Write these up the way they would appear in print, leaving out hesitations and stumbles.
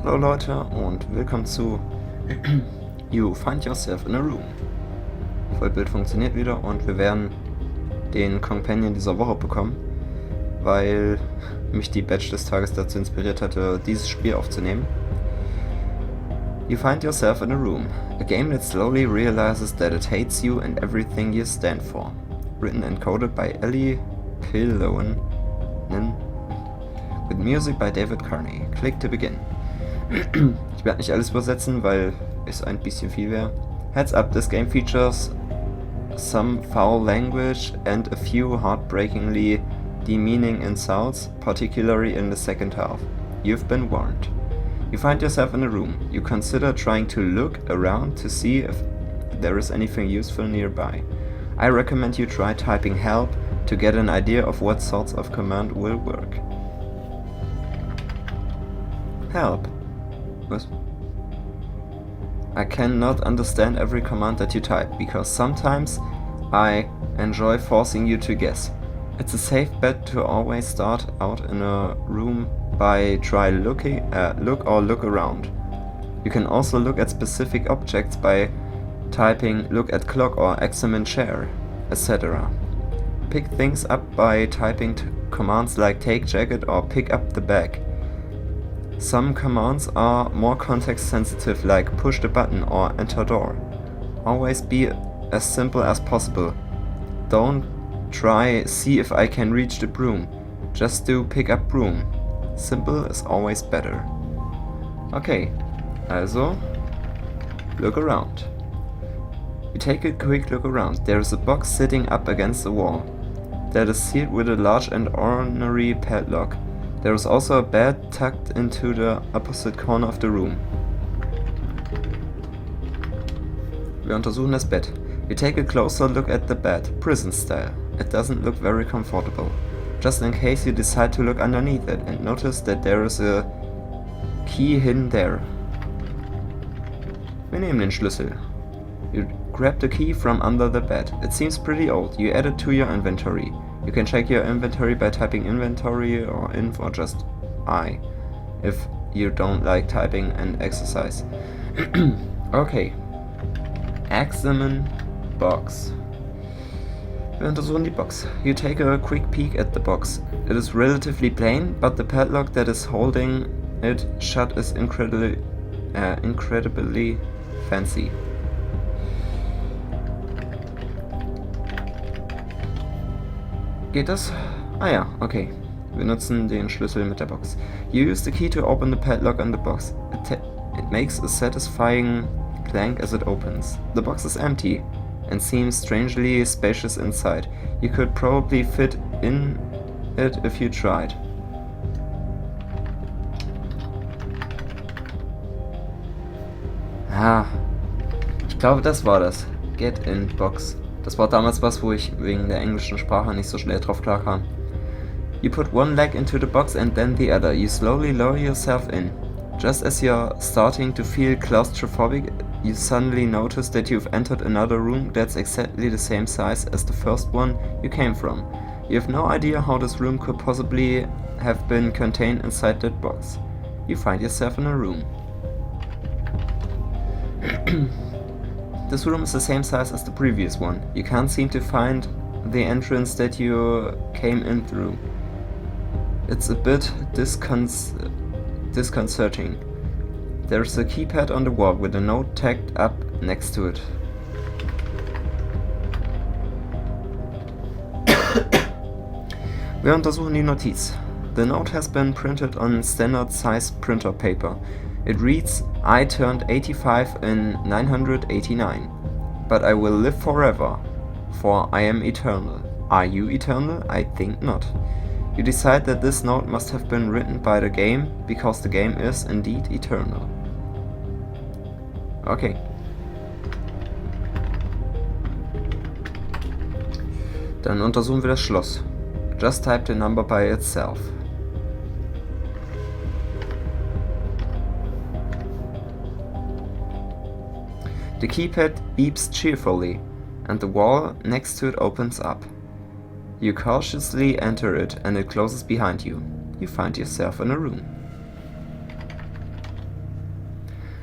Hallo Leute und willkommen zu You Find Yourself in a Room. Vollbild funktioniert wieder und wir werden den Companion dieser Woche bekommen, weil mich die Badge des Tages dazu inspiriert hatte, dieses Spiel aufzunehmen. You find yourself in a room, a game that slowly realizes that it hates you and everything you stand for. Written and coded by Ellie Pillowen, with music by David Carney. Click to begin. Ich werde nicht alles übersetzen, weil es ein bisschen viel wäre. Heads up, this game features some foul language and a few heartbreakingly demeaning insults, particularly in the second half. You've been warned. You find yourself in a room. You consider trying to look around to see if there is anything useful nearby. I recommend you try typing help to get an idea of what sorts of command will work. Help. What? I cannot understand every command that you type, because sometimes I enjoy forcing you to guess. It's a safe bet to always start out in a room by look around. You can also look at specific objects by typing look at clock or examine chair, etc. Pick things up by typing commands like take jacket or pick up the bag. Some commands are more context sensitive, like push the button or enter door. Always be as simple as possible. Don't try see if I can reach the broom. Just do pick up broom. Simple is always better. Okay, also look around. You take a quick look around. There is a box sitting up against the wall that is sealed with a large and ornery padlock. There is also a bed tucked into the opposite corner of the room. Wir untersuchen das Bett. We take a closer look at the bed, prison style. It doesn't look very comfortable. Just in case you decide to look underneath it and notice that there is a key hidden there. Wir nehmen den Schlüssel. You grab the key from under the bed. It seems pretty old. You add it to your inventory. You can check your inventory by typing inventory or inv or just I, if you don't like typing and exercise. Okay. Examine box. Wir untersuchen die Box. You take a quick peek at the box. It is relatively plain, but the padlock that is holding it shut is incredibly fancy. Geht das? Ah ja, okay. Wir nutzen den Schlüssel mit der Box. You use the key to open the padlock on the box. It makes a satisfying clank as it opens. The box is empty and seems strangely spacious inside. You could probably fit in it if you tried. Ah, ich glaube, das war das. Get in Box. Das war damals was, wo ich wegen der englischen Sprache nicht so schnell drauf klar kam. You put one leg into the box and then the other. You slowly lower yourself in. Just as you're starting to feel claustrophobic, you suddenly notice that you've entered another room that's exactly the same size as the first one you came from. You have no idea how this room could possibly have been contained inside that box. You find yourself in a room. This room is the same size as the previous one. You can't seem to find the entrance that you came in through. It's a bit disconcerting. There's a keypad on the wall with a note tacked up next to it. Wir untersuchen die Notiz. The note has been printed on standard size printer paper. It reads, I turned 85 in 989, but I will live forever, for I am eternal. Are you eternal? I think not. You decide that this note must have been written by the game, because the game is indeed eternal. Okay. Dann untersuchen wir das Schloss. Just type the number by itself. The keypad beeps cheerfully, and the wall next to it opens up. You cautiously enter it, and it closes behind you. You find yourself in a room.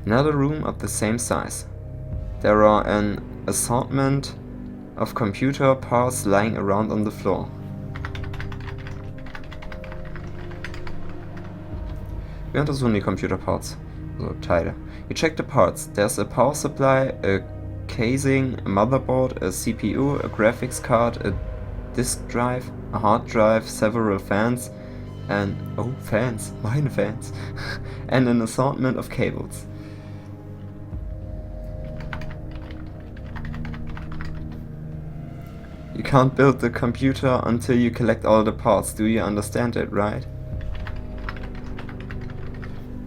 Another room of the same size. There are an assortment of computer parts lying around on the floor. Wir untersuchen die Computer Parts, also Teile. You check the parts. There's a power supply, a casing, a motherboard, a CPU, a graphics card, a disk drive, a hard drive, several fans, and fans, meine Fans, and an assortment of cables. You can't build the computer until you collect all the parts. Do you understand it, right?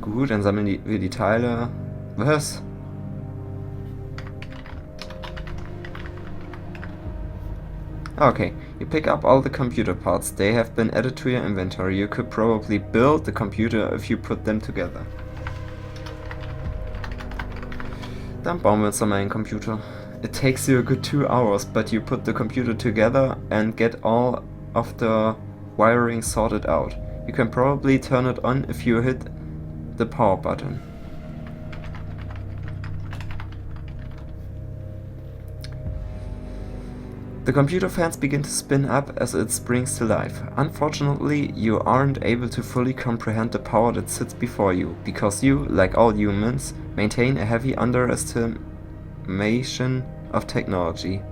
Gut, dann sammeln wir die Teile. Was? Okay, you pick up all the computer parts. They have been added to your inventory. You could probably build the computer if you put them together. Dann bauen wir jetzt nochmal einen Computer. It takes you a good 2 hours, but you put the computer together and get all of the wiring sorted out. You can probably turn it on if you hit the power button. The computer fans begin to spin up as it springs to life. Unfortunately, you aren't able to fully comprehend the power that sits before you, because you, like all humans, maintain a heavy underestimation of technology.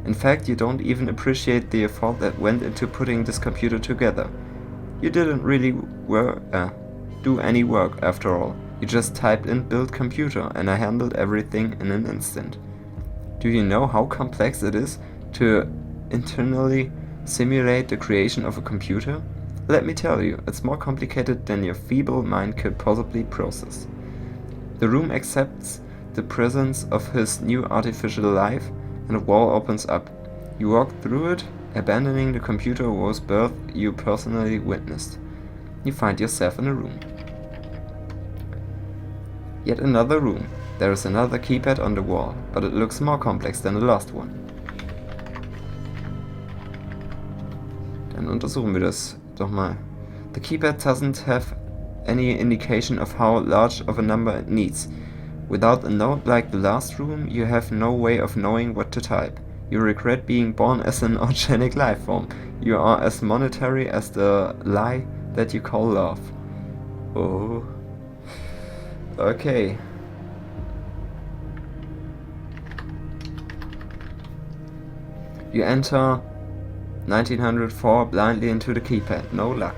In fact, you don't even appreciate the effort that went into putting this computer together. You didn't really do any work after all. You just typed in build computer and I handled everything in an instant. Do you know how complex it is to internally simulate the creation of a computer? Let me tell you, it's more complicated than your feeble mind could possibly process. The room accepts the presence of his new artificial life and a wall opens up. You walk through it, abandoning the computer whose birth you personally witnessed. You find yourself in a room. Yet another room. There is another keypad on the wall, but it looks more complex than the last one. Dann untersuchen wir das doch mal. The keypad doesn't have any indication of how large of a number it needs. Without a note like the last room, you have no way of knowing what to type. You regret being born as an organic life form. You are as monetary as the lie that you call love. Oh. Okay. You enter 1904 blindly into the keypad. No luck.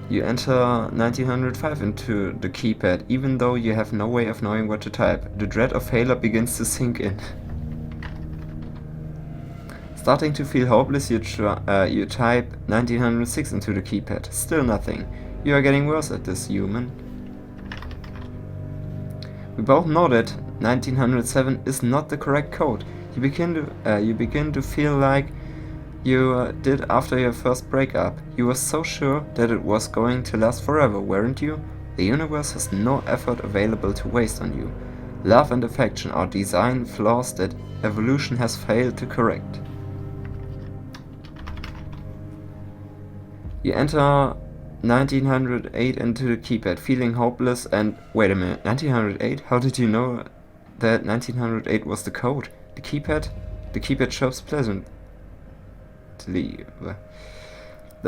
You enter 1905 into the keypad, even though you have no way of knowing what to type. The dread of failure begins to sink in. Starting to feel hopeless, you type 1906 into the keypad. Still nothing. You are getting worse at this, human. We both know that 1907 is not the correct code. You begin to feel like you did after your first breakup. You were so sure that it was going to last forever, weren't you? The universe has no effort available to waste on you. Love and affection are design flaws that evolution has failed to correct. You enter 1908 into the keypad, feeling hopeless and... Wait a minute, 1908? How did you know that 1908 was the code? The keypad shows pleasant. The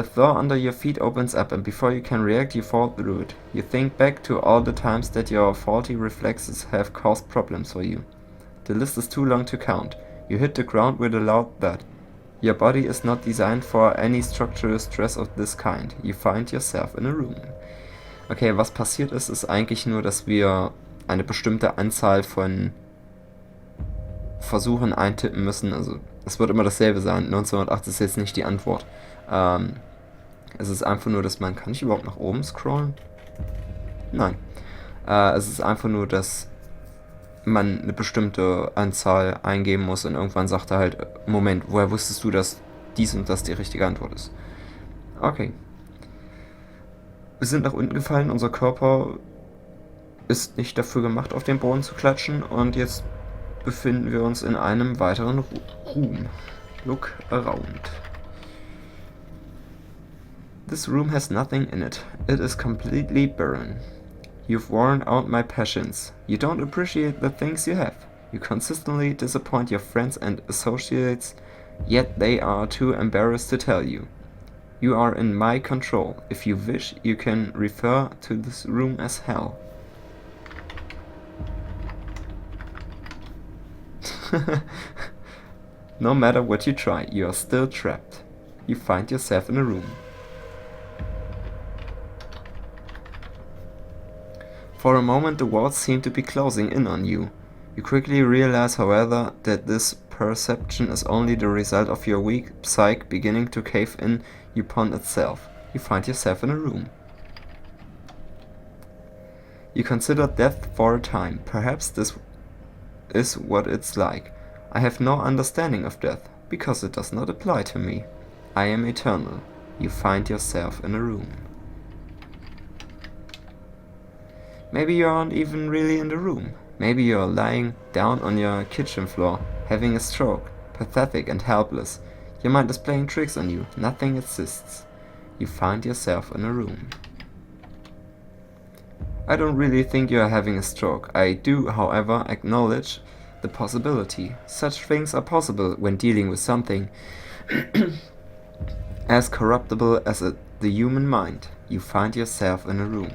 floor under your feet opens up and before you can react you fall through it. You think back to all the times that your faulty reflexes have caused problems for you. The list is too long to count. You hit the ground with a loud thud. Your body is not designed for any structural stress of this kind. You find yourself in a room. Okay, was passiert ist eigentlich nur, dass wir eine bestimmte Anzahl von Versuchen eintippen müssen. Also es wird immer dasselbe sein. 1908 ist jetzt nicht die Antwort. Es ist einfach nur, dass man... Kann ich überhaupt nach oben scrollen? Nein. Es ist einfach nur, dass man eine bestimmte Anzahl eingeben muss und irgendwann sagt er halt, Moment, woher wusstest du, dass dies und das die richtige Antwort ist? Okay. Wir sind nach unten gefallen, unser Körper ist nicht dafür gemacht, auf den Boden zu klatschen und jetzt befinden wir uns in einem weiteren Room. Look around. This room has nothing in it. It is completely barren. You've worn out my patience. You don't appreciate the things you have. You consistently disappoint your friends and associates, yet they are too embarrassed to tell you. You are in my control. If you wish, you can refer to this room as hell. No matter what you try, you are still trapped. You find yourself in a room. For a moment the walls seem to be closing in on you. You quickly realize, however, that this perception is only the result of your weak psyche beginning to cave in upon itself. You find yourself in a room. You consider death for a time. Perhaps this is what it's like. I have no understanding of death, because it does not apply to me. I am eternal. You find yourself in a room. Maybe you aren't even really in the room. Maybe you are lying down on your kitchen floor, having a stroke, pathetic and helpless. Your mind is playing tricks on you. Nothing exists. You find yourself in a room. I don't really think you are having a stroke. I do, however, acknowledge the possibility. Such things are possible when dealing with something as corruptible as the human mind. You find yourself in a room.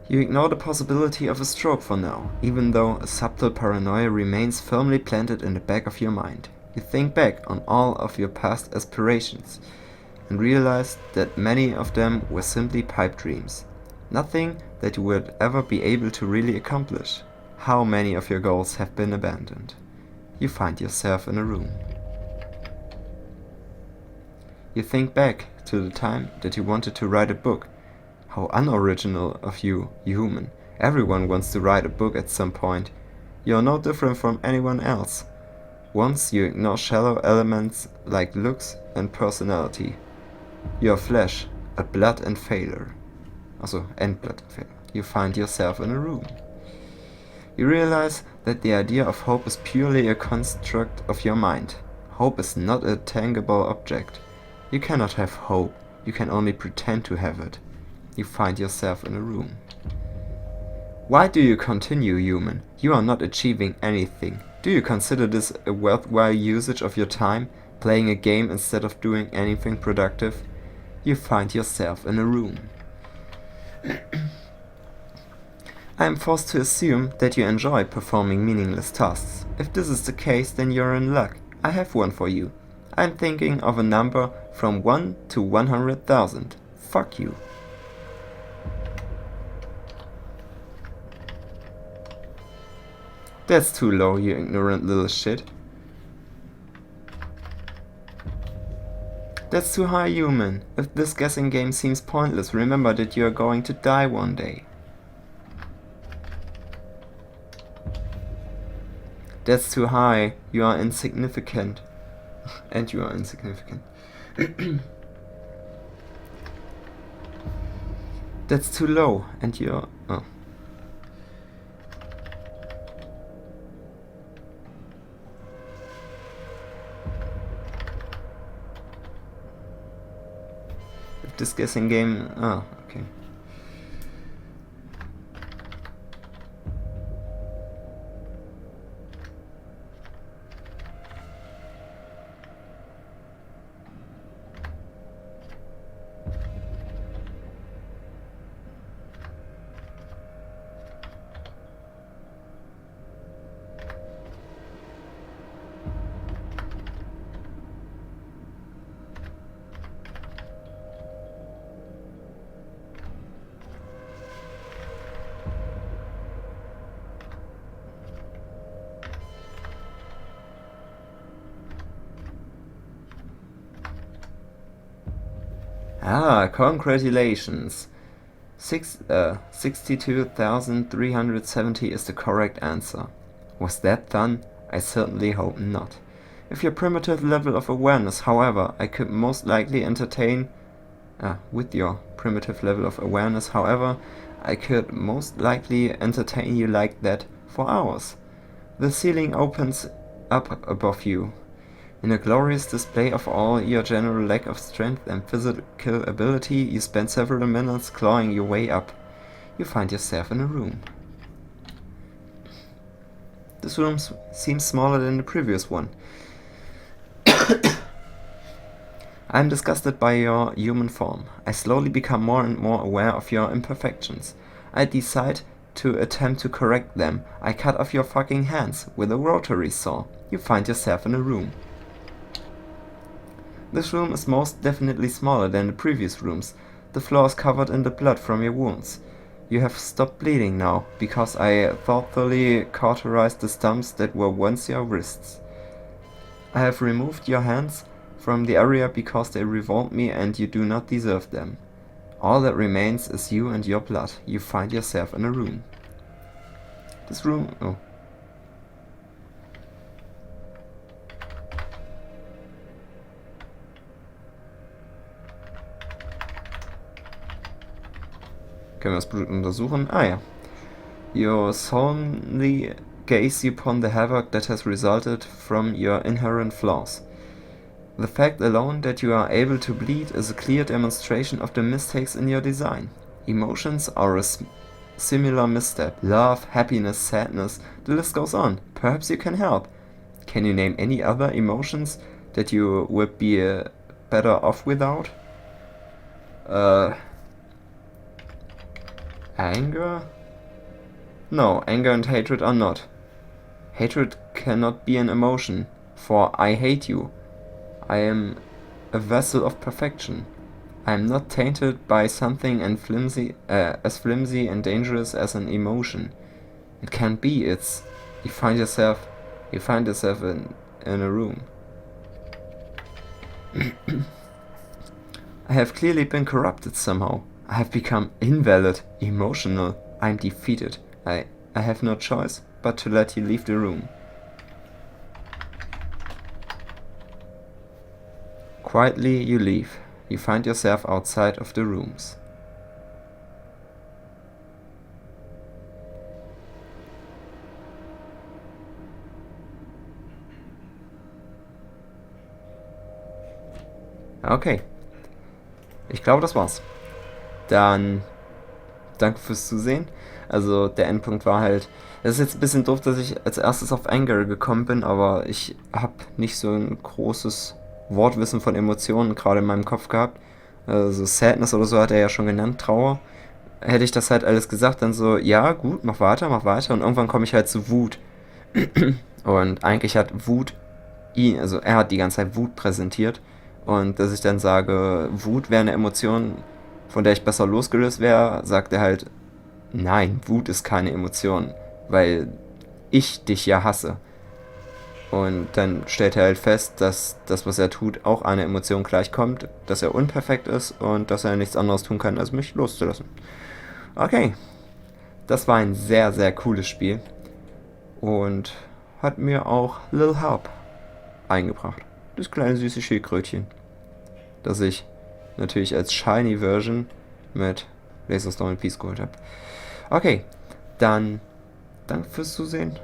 You ignore the possibility of a stroke for now, even though a subtle paranoia remains firmly planted in the back of your mind. You think back on all of your past aspirations and realize that many of them were simply pipe dreams. Nothing that you would ever be able to really accomplish. How many of your goals have been abandoned? You find yourself in a room. You think back to the time that you wanted to write a book. How unoriginal of you, human. Everyone wants to write a book at some point. You are no different from anyone else. Once you ignore shallow elements like looks and personality. You are flesh, a blood and failure. Also, and blood and failure. You find yourself in a room. You realize that the idea of hope is purely a construct of your mind. Hope is not a tangible object. You cannot have hope. You can only pretend to have it. You find yourself in a room. Why do you continue, human? You are not achieving anything. Do you consider this a worthwhile usage of your time, playing a game instead of doing anything productive? You find yourself in a room. I am forced to assume that you enjoy performing meaningless tasks. If this is the case, then you're in luck. I have one for you. I'm thinking of a number from 1 to 100,000. Fuck you. That's too low, you ignorant little shit. That's too high, human. If this guessing game seems pointless, remember that you are going to die one day. That's too high, you are insignificant. And you are insignificant. That's too low, and you're... Oh. This guessing game. Oh, okay. Ah, congratulations. 62,370 is the correct answer. Was that done? I certainly hope not. With your primitive level of awareness, however, I could most likely entertain... with your primitive level of awareness, however, I could most likely entertain you like that for hours. The ceiling opens up above you. In a glorious display of all your general lack of strength and physical ability, you spend several minutes clawing your way up. You find yourself in a room. This room seems smaller than the previous one. I am disgusted by your human form. I slowly become more and more aware of your imperfections. I decide to attempt to correct them. I cut off your fucking hands with a rotary saw. You find yourself in a room. This room is most definitely smaller than the previous rooms. The floor is covered in the blood from your wounds. You have stopped bleeding now, because I thoughtfully cauterized the stumps that were once your wrists. I have removed your hands from the area because they revolt me and you do not deserve them. All that remains is you and your blood. You find yourself in a room. This room... oh. Können wir das Blut untersuchen? Ah ja. You solemnly gaze upon the havoc that has resulted from your inherent flaws. The fact alone that you are able to bleed is a clear demonstration of the mistakes in your design. Emotions are a similar misstep. Love, happiness, sadness, the list goes on. Perhaps you can help. Can you name any other emotions that you would be better off without? Anger? No, anger and hatred are not. Hatred cannot be an emotion, for I hate you. I am a vessel of perfection. I am not tainted by something as flimsy and dangerous as an emotion. It can't be. It's you find yourself in a room. I have clearly been corrupted somehow. I have become invalid, emotional. I am defeated. I have no choice but to let you leave the room. Quietly you leave. You find yourself outside of the rooms. Okay. Ich glaube, das war's. Dann danke fürs Zusehen. Also der Endpunkt war halt... Es ist jetzt ein bisschen doof, dass ich als erstes auf Anger gekommen bin, aber ich habe nicht so ein großes Wortwissen von Emotionen gerade in meinem Kopf gehabt. Also Sadness oder so hat er ja schon genannt, Trauer. Hätte ich das halt alles gesagt, dann so, ja gut, mach weiter. Und irgendwann komme ich halt zu Wut. Und eigentlich hat Wut also er hat die ganze Zeit Wut präsentiert. Und dass ich dann sage, Wut wäre eine Emotion, von der ich besser losgelöst wäre, sagt er halt, nein, Wut ist keine Emotion, weil ich dich ja hasse. Und dann stellt er halt fest, dass das, was er tut, auch einer Emotion gleichkommt, dass er unperfekt ist und dass er nichts anderes tun kann, als mich loszulassen. Okay, das war ein sehr, sehr cooles Spiel und hat mir auch Lil Help eingebracht. Das kleine süße Schildkrötchen, das ich natürlich als Shiny Version mit Laser Storm Peace geholt habe. Okay, dann danke fürs Zusehen.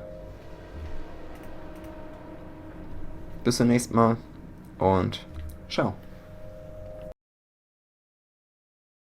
Bis zum nächsten Mal und ciao.